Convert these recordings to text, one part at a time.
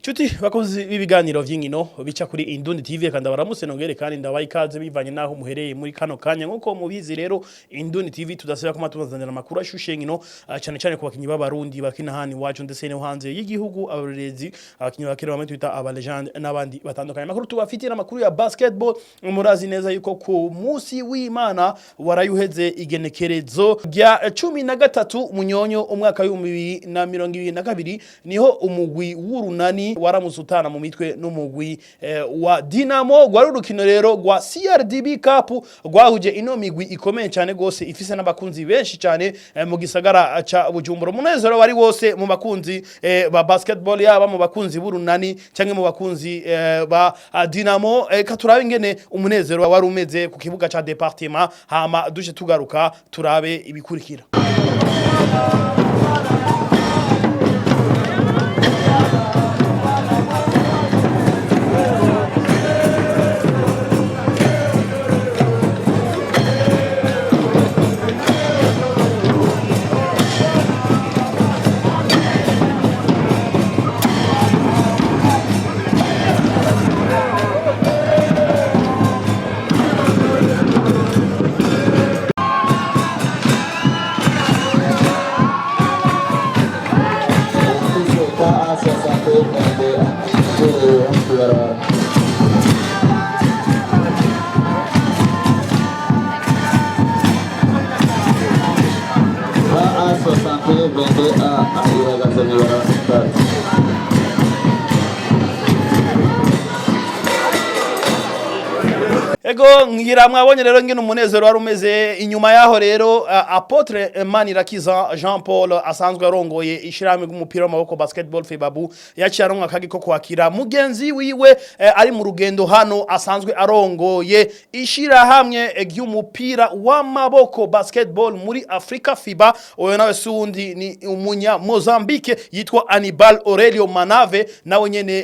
Chuti bakozi b'ibiganiro vy'inkino bica kuri Indundi TV kandi baramuse nongere kandi ndabaye ikaze bivanye naho muhereye muri kano kanya nkuko mubizi rero Indundi TV tudasaba ko matubazanira makuru ashushe nkino cyane cyane ku bakinyi b'abarundi bakina hani wacu ndetse no hanze y'igihugu abarezi abakinyi bakira bamwe twita aba legend n'abandi batandukanye makuru tubafitiye n'amakuru ya basketball murazi neza yuko ku musi w'Imana warayuheze igenekerezo rya 13 munyonyo umwaka wa 2022 niho umugwi w'urunani waramuzutana mu mitwe n'umugwi wa Dinamo gwari urukino rero gwa CRDB Cup gwahuje ino migwi ikomeye cyane gose ifise n'abakunzi benshi cyane mu gisagara ca Bujumbura munezero bari wose mu bakunzi ba basketball yaba mu bakunzi b'urunani cyangwa mu bakunzi ba Dinamo katurabe ingene umunezero wari umeze ku kibuga ca departement hama duje tugaruka turabe ibikurikira. Ego ngira mwabonye rero ngene umunezero wari umeze inyuma yaho rero Apotre Manirakiza Jean Paul asanzwe arongoye ishirahamwe ry'umupira w'amaboko basketball Febabu yaciyaronka akagiko kwakira mugenzi wiwe ari mu rugendo hano asanzwe arongoye ishirahamwe ry'umupira w'amaboko basketball muri Afrika FIBA oyo nawe sundi ni umunya Mozambique yitwa Anibal Aurelio Manave nawe nyene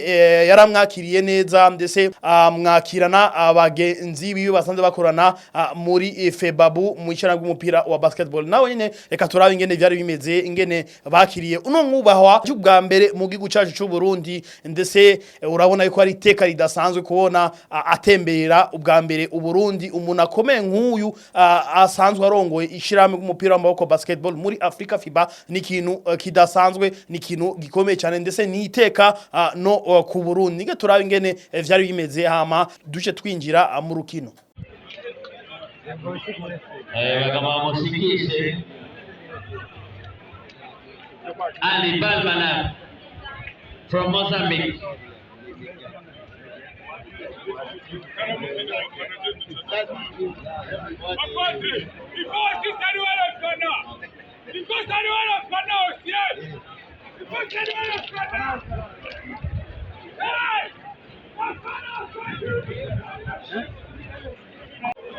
yaramwakiriye neza ndetse mwakirana abagenzi biwe basanze bakorana muri Febabu mu ishana ry'umupira wa basketball nawe nyene reka turabe ingene byari bimeze ingene bakiriye uno mwubahwa cy'ubwa mbere mu gihugu cyacu cy'u Burundi ndetse urabona yuko ari iteka ridasanzwe kubona atembera ubwa mbere u Burundi umuntu akomeye nk'uyu asanzwe arongoye ishirahamwe ry'umupira w'amaboko basketball muri Afrika FIBA ni kintu kidasanzwe ni kintu gikomeye cyane ndetse ni iteka no ku Burundi nge turabe ingene byari bimeze hama duce twinjira mu rukino. Kama musikishe Anibal Manave from Mozambique.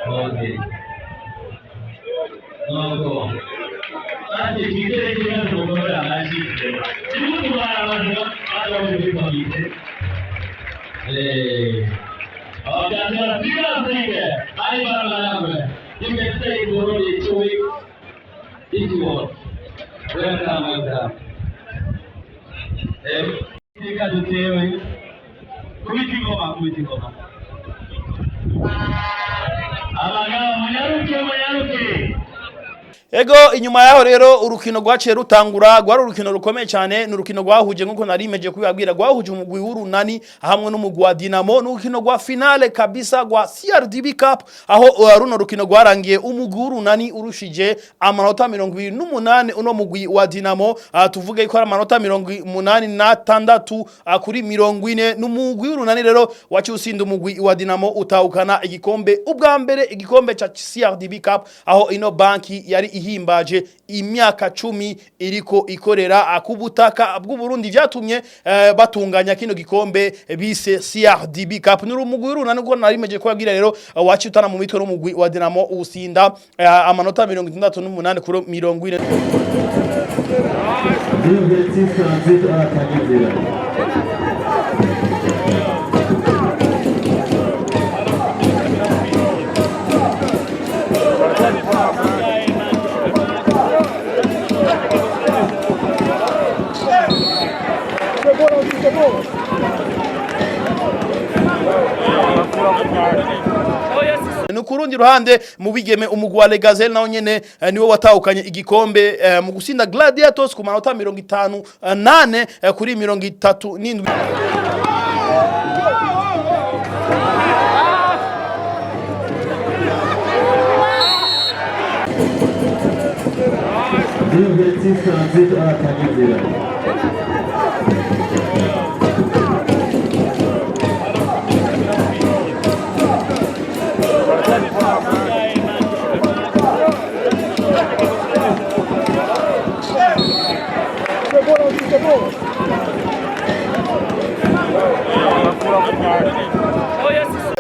Okay. Logo. Ati kidere kidere kumora maji. Timu tuwara wano alo mbikomite. Okay, so bigger thing. Anibal Manave. You can stay in Burundi 2 weeks if you want. Welcome. Tika tutewe. Kuitikoma. Ego inyuma yaho rero urukino rwaciye rutangura gwari urukino rukomeye cyane n'urukino gwahuje nkuko narimeje kubabwira gwahuje umugwi w'urunani hamwe n'umugwi wa Dinamo n'urukino gwa finale kabisa gwa CRDB Cup aho runo rukino gwarangiye umugwi w'urunani urushije amanota 28 uno mugwi wa Dinamo tuvuge ko ari amanota 86 kuri 40 n'umugwi w'urunani rero waci usinda umugwi wa Dinamo utahukana igikombe ubwa mbere igikombe ca CRDB Cup aho ino banki yari ihimbaje imyaka 10 iriko ikorera akubutaka bw'u Burundi vyatumye batunganya kino gikombe bise CRDB Cup n'urumugwi w'urunani ko narimeje kubabwira rero waci utana mu mitwe n'umugwi wa Dinamo usinda amanota 68 kuri 40. ni ku rundi ruhande mu bigeme umugwi wa Legazelle nawo nyene niwe watahukanye igikombe mu gusinda Gladiators ku manota 58 kuri 37.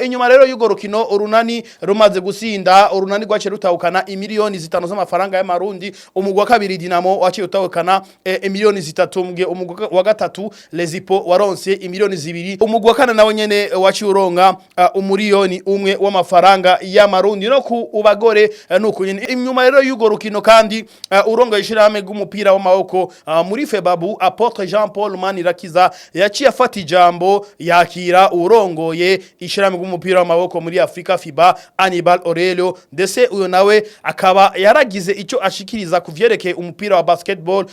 Inyuma rero y'ugo rukino urunani rumaze gusinda urunani rwaciye rutahukana imiliyoni 5 z'amafaranga y'amarundi umugwi wa kabiri Dinamo waciye utahukana imiliyoni 3 mugihe umugwi wa gatatu Lezipo waronse imiliyoni 2 umugwi wa kane nawo nyene waciye uronga umuriyoni umwe w'amafaranga y'amarundi no ku ubagore nuko nyene. Inyuma rero y'ugo rukino kandi urongo yishirame g'umupira w'amaboko muri Febabu Apotre Jean Paul Manirakiza yaciye afata ijambo yakira urongoye ishirame umupira w'amaboko muri Afrika FIBA Hannibal Aurelio ndetse uyo nawe akaba yaragize icyo ashikiriza kuvyerekeye umupira wa basketball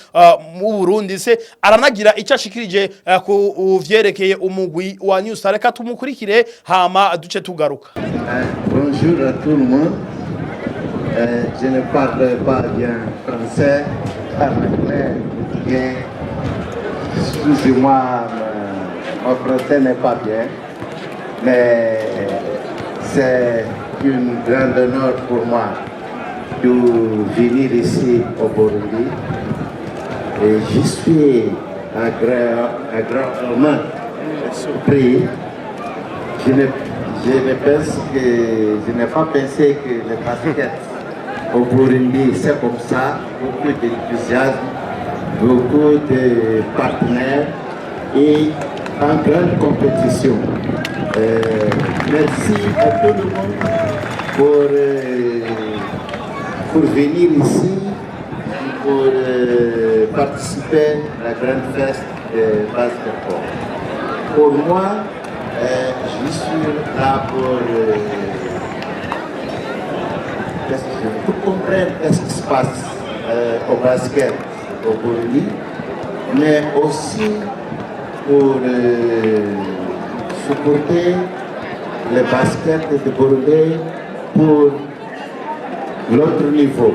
mu Burundi se aranagira icyo ashikirije kuvyerekeye umugwi wa New Star. Reka tumukurikire hama duce tugaruka. Bonjour à tout le monde. Je ne parle pas bien français, parle bien. Excusez-moi, mon français n'est pas bien. Mais c'est une grande honneur pour moi de venir ici au Burundi. Et je suis agréablement surpris. Je n'ai pas pensé que le basket au Burundi c'est comme ça, beaucoup d'enthousiasme, beaucoup de partenaires et en grande compétition. Merci à tout le monde pour venir ici, pour participer à la grande fête de basketball. Pour moi, je suis là pour comprendre ce qui se passe au basket au Burundi, mais aussi pour supporter le basket de Burundi pour l'autre niveau.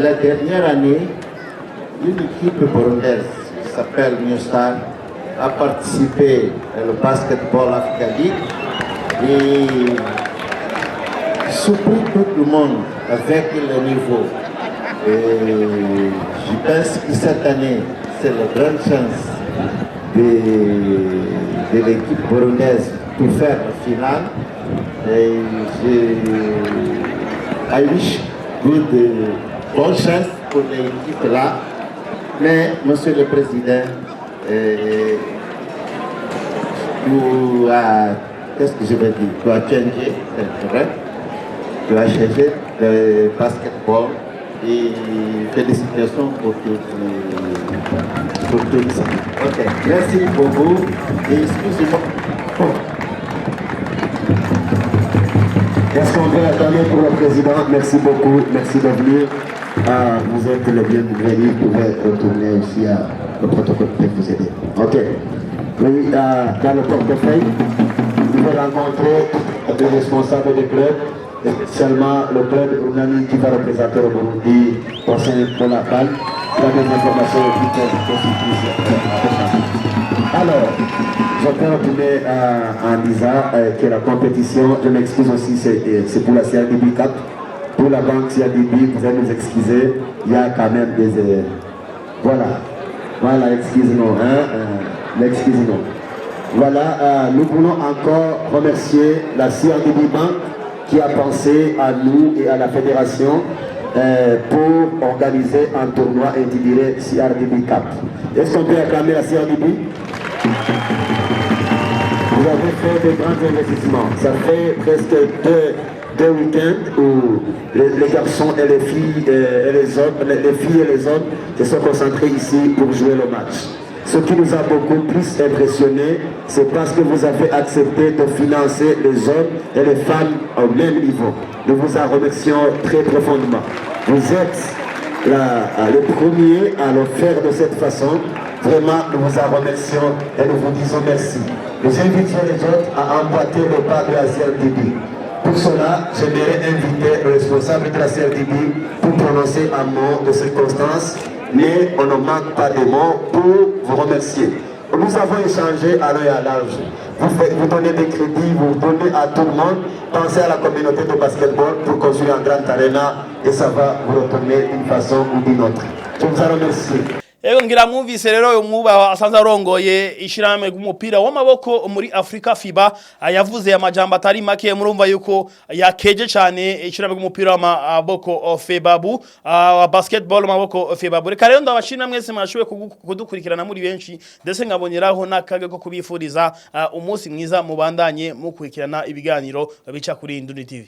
La dernière année, une équipe burundaise qui s'appelle New Star a participé au Basketball Africa League et surpris tout le monde avec le niveau. Et je pense que cette année, c'est la grande chance de l'équipe burundaise pour faire la finale. Et I wish bonne chance pour l'équipe là. Mais, Monsieur le Président, qu'est-ce que je veux dire? Tu as changé, c'est vrai? Tu as changé le basketball. Et félicitations pour tout ça. Ok, merci beaucoup. Et excusez-moi. Est-ce qu'on peut attendre pour le président? Merci beaucoup, merci de venir. Vous êtes le bienvenu, vous pouvez retourner aussi à le protocole pour vous aider. Ok. Oui, dans le portefeuille, vous pouvez rencontrer des responsables des clubs. Seulement le club Unani qui va représenter le Burundi au sein de la CAN. La des informations qui alors, je peux retourner en disant que la compétition, je m'excuse aussi, c'est pour la CRDB 4. Pour la banque CRDB, vous allez nous excuser, il y a quand même des... Voilà, excusez-nous, excusez-nous. Voilà, nous voulons encore remercier la CRDB Bank qui a pensé à nous et à la fédération pour organiser un tournoi intitulé CRDB Cup. Est-ce qu'on peut acclamer la CRDB? Vous avez fait de grands investissements. Ça fait presque deux week-ends où les garçons et les filles et les autres, les filles et les autres se sont concentrés ici pour jouer le match. ce qui nous a beaucoup plus impressionné, c'est parce que vous avez accepté de financer les hommes et les femmes au même niveau. Nous vous en remercions très profondément. Vous êtes le premier à le faire de cette façon. Vraiment, nous vous en remercions et nous vous disons merci. Nous invitons les autres à emboîter le pas de la CRDB. Pour cela, j'aimerais inviter le responsable de la CRDB pour prononcer un mot de circonstance, mais on ne manque pas de mots pour vous remercier. Nous avons échangé à l'œil à l'âge. Vous donnez des crédits, vous donnez à tout le monde. Pensez à la communauté de basketball pour construire un grand arena et ça va vous retourner d'une façon ou d'une autre. Je vous en remercie. Ego ngira mwumvise rero uyu mwubaha asanzwe arongoye ishirahamwe ry'umupira w'amaboko muri Afrika FIBA yavuze amajambo atari make murumva yuko yakeje cyane ishirahamwe ry'umupira w'amaboko FEBABU basketball amaboko FEBABU. Reka rero ndabashimira mwese mwashoboye kudukurikirana muri benshi ndetse nkaboneraho n'akage ko kubifuriza umunsi mwiza mubandanye mukurikirana ibiganiro bica kuri Indundi TV.